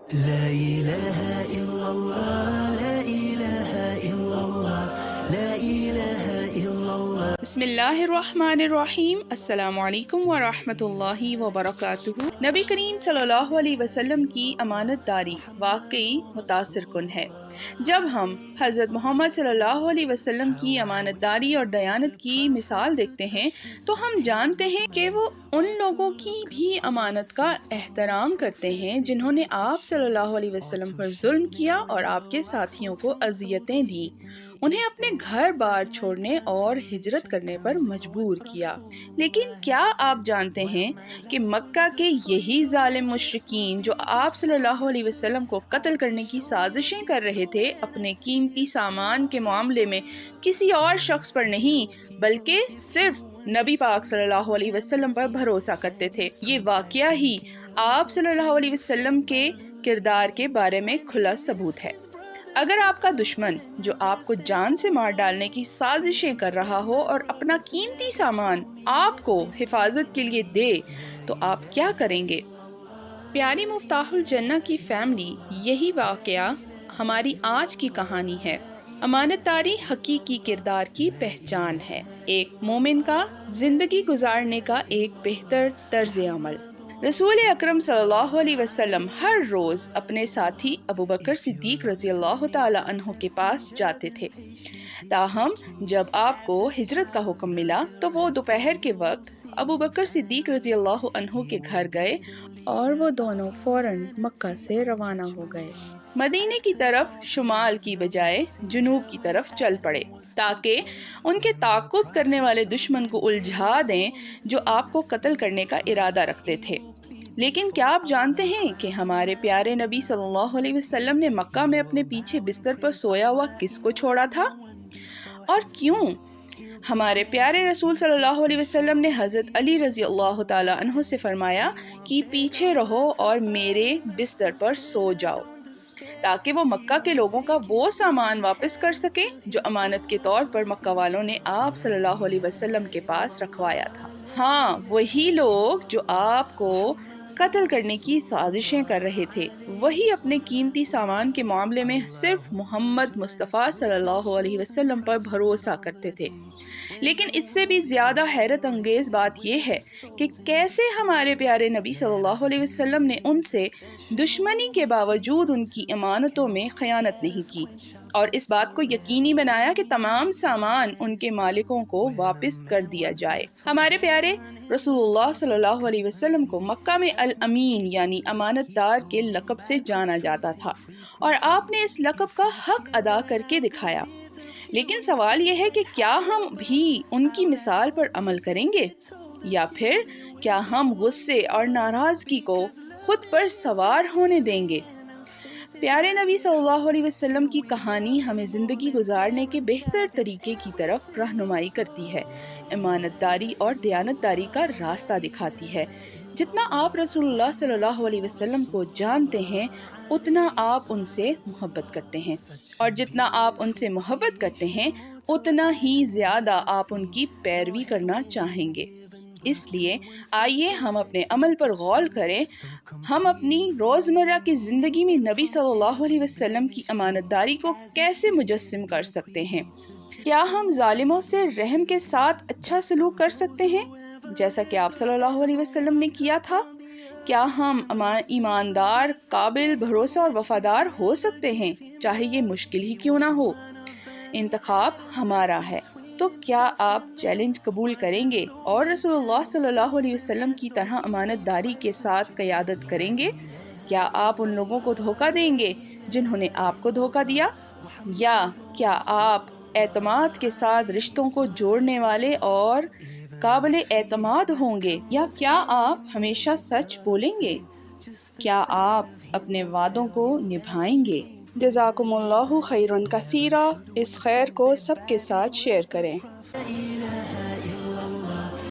لا إله إلا الله لا إله إلا الله لا إله إلا الله. بسم اللہ الرحمن الرحیم. السلام علیکم ورحمۃ اللہ وبرکاتہ. نبی کریم صلی اللہ علیہ وسلم کی امانت داری واقعی متاثر کن ہے. جب ہم حضرت محمد صلی اللہ علیہ وسلم کی امانت داری اور دیانت کی مثال دیکھتے ہیں تو ہم جانتے ہیں کہ وہ ان لوگوں کی بھی امانت کا احترام کرتے ہیں جنہوں نے آپ صلی اللہ علیہ وسلم پر ظلم کیا اور آپ کے ساتھیوں کو اذیتیں دی، انہیں اپنے گھر بار چھوڑنے اور ہجرت کرنے پر مجبور کیا. لیکن کیا آپ جانتے ہیں کہ مکہ کے یہی ظالم مشرکین جو آپ صلی اللہ علیہ وسلم کو قتل کرنے کی سازشیں کر رہے تھے، اپنے قیمتی سامان کے معاملے میں کسی اور شخص پر نہیں بلکہ صرف نبی پاک صلی اللہ علیہ وسلم پر بھروسہ کرتے تھے. یہ واقعہ ہی آپ صلی اللہ علیہ وسلم کے کردار کے بارے میں کھلا ثبوت ہے. اگر آپ کا دشمن جو آپ کو جان سے مار ڈالنے کی سازشیں کر رہا ہو اور اپنا قیمتی سامان آپ کو حفاظت کے لیے دے تو آپ کیا کریں گے؟ پیاری مفتاح الجنہ کی فیملی، یہی واقعہ ہماری آج کی کہانی ہے. امانت داری حقیقی کردار کی پہچان ہے، ایک مومن کا زندگی گزارنے کا ایک بہتر طرز عمل. رسول اکرم صلی اللہ علیہ وسلم ہر روز اپنے ساتھی ابوبکر صدیق رضی اللہ تعالی عنہ کے پاس جاتے تھے. تاہم جب آپ کو ہجرت کا حکم ملا تو وہ دوپہر کے وقت ابوبکر صدیق رضی اللہ عنہ کے گھر گئے اور وہ دونوں فوراً مکہ سے روانہ ہو گئے. مدینے کی طرف شمال کی بجائے جنوب کی طرف چل پڑے تاکہ ان کے تعاقب کرنے والے دشمن کو الجھا دیں جو آپ کو قتل کرنے کا ارادہ رکھتے تھے. لیکن کیا آپ جانتے ہیں کہ ہمارے پیارے نبی صلی اللہ علیہ وسلم نے مکہ میں اپنے پیچھے بستر پر سویا ہوا کس کو چھوڑا تھا اور کیوں؟ ہمارے پیارے رسول صلی اللہ علیہ وسلم نے حضرت علی رضی اللہ تعالی عنہ سے فرمایا کہ پیچھے رہو اور میرے بستر پر سو جاؤ تاکہ وہ مکہ کے لوگوں کا وہ سامان واپس کر سکے جو امانت کے طور پر مکہ والوں نے آپ صلی اللہ علیہ وسلم کے پاس رکھوایا تھا. ہاں، وہی لوگ جو آپ کو قتل کرنے کی سازشیں کر رہے تھے، وہی اپنے قیمتی سامان کے معاملے میں صرف محمد مصطفیٰ صلی اللہ علیہ وسلم پر بھروسہ کرتے تھے. لیکن اس سے بھی زیادہ حیرت انگیز بات یہ ہے کہ کیسے ہمارے پیارے نبی صلی اللہ علیہ وسلم نے ان سے دشمنی کے باوجود ان کی امانتوں میں خیانت نہیں کی اور اس بات کو یقینی بنایا کہ تمام سامان ان کے مالکوں کو واپس کر دیا جائے. ہمارے پیارے رسول اللہ صلی اللہ علیہ وسلم کو مکہ میں الامین یعنی امانت دار کے لقب سے جانا جاتا تھا اور آپ نے اس لقب کا حق ادا کر کے دکھایا. لیکن سوال یہ ہے کہ کیا ہم بھی ان کی مثال پر عمل کریں گے یا پھر کیا ہم غصے اور ناراضگی کو خود پر سوار ہونے دیں گے؟ پیارے نبی صلی اللہ علیہ وسلم کی کہانی ہمیں زندگی گزارنے کے بہتر طریقے کی طرف رہنمائی کرتی ہے، امانت داری اور دیانت داری کا راستہ دکھاتی ہے. جتنا آپ رسول اللہ صلی اللہ علیہ وسلم کو جانتے ہیں اتنا آپ ان سے محبت کرتے ہیں اور جتنا آپ ان سے محبت کرتے ہیں اتنا ہی زیادہ آپ ان کی پیروی کرنا چاہیں گے. اس لیے آئیے ہم اپنے عمل پر غور کریں. ہم اپنی روزمرہ کی زندگی میں نبی صلی اللہ علیہ وسلم کی امانت داری کو کیسے مجسم کر سکتے ہیں؟ کیا ہم ظالموں سے رحم کے ساتھ اچھا سلوک کر سکتے ہیں جیسا کہ آپ صلی اللہ علیہ وسلم نے کیا تھا؟ کیا ہم ایماندار، قابل بھروسہ اور وفادار ہو سکتے ہیں چاہے یہ مشکل ہی کیوں نہ ہو؟ انتخاب ہمارا ہے. تو کیا آپ چیلنج قبول کریں گے اور رسول اللہ صلی اللہ علیہ وسلم کی طرح امانت داری کے ساتھ قیادت کریں گے؟ کیا آپ ان لوگوں کو دھوکہ دیں گے جنہوں نے آپ کو دھوکہ دیا، یا کیا آپ اعتماد کے ساتھ رشتوں کو جوڑنے والے اور قابل اعتماد ہوں گے، یا کیا آپ ہمیشہ سچ بولیں گے؟ کیا آپ اپنے وعدوں کو نبھائیں گے؟ جزاکم اللہ خیرا کثیرا. اس خیر کو سب کے ساتھ شیئر کریں.